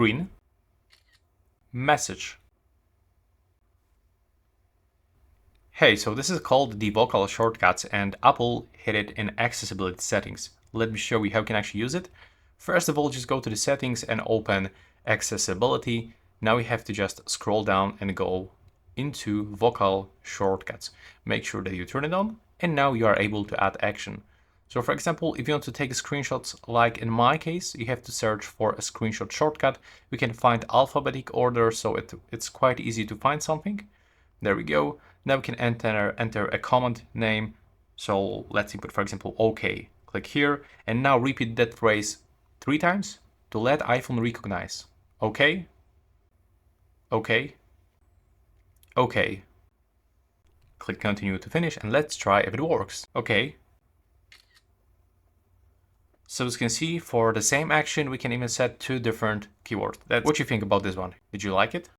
screen, message. Hey, so this is called the vocal shortcuts and Apple hid it in accessibility settings. Let me show you how you can actually use it. First of all, just go to the settings and open accessibility. Now we have to just scroll down and go into vocal shortcuts. Make sure that you turn it on, and now you are able to add action. So for example, if you want to take screenshots, like in my case, you have to search for a screenshot shortcut. We can find alphabetic order, so it's quite easy to find something. There we go. Now we can enter a command name. So let's input, for example, OK. Click here and now repeat that phrase 3 times to let iPhone recognize. OK, OK, OK. Click continue to finish and let's try if it works. OK. So as you can see, for the same action, we can even set 2 different keywords. That's what you think about this one. Did you like it?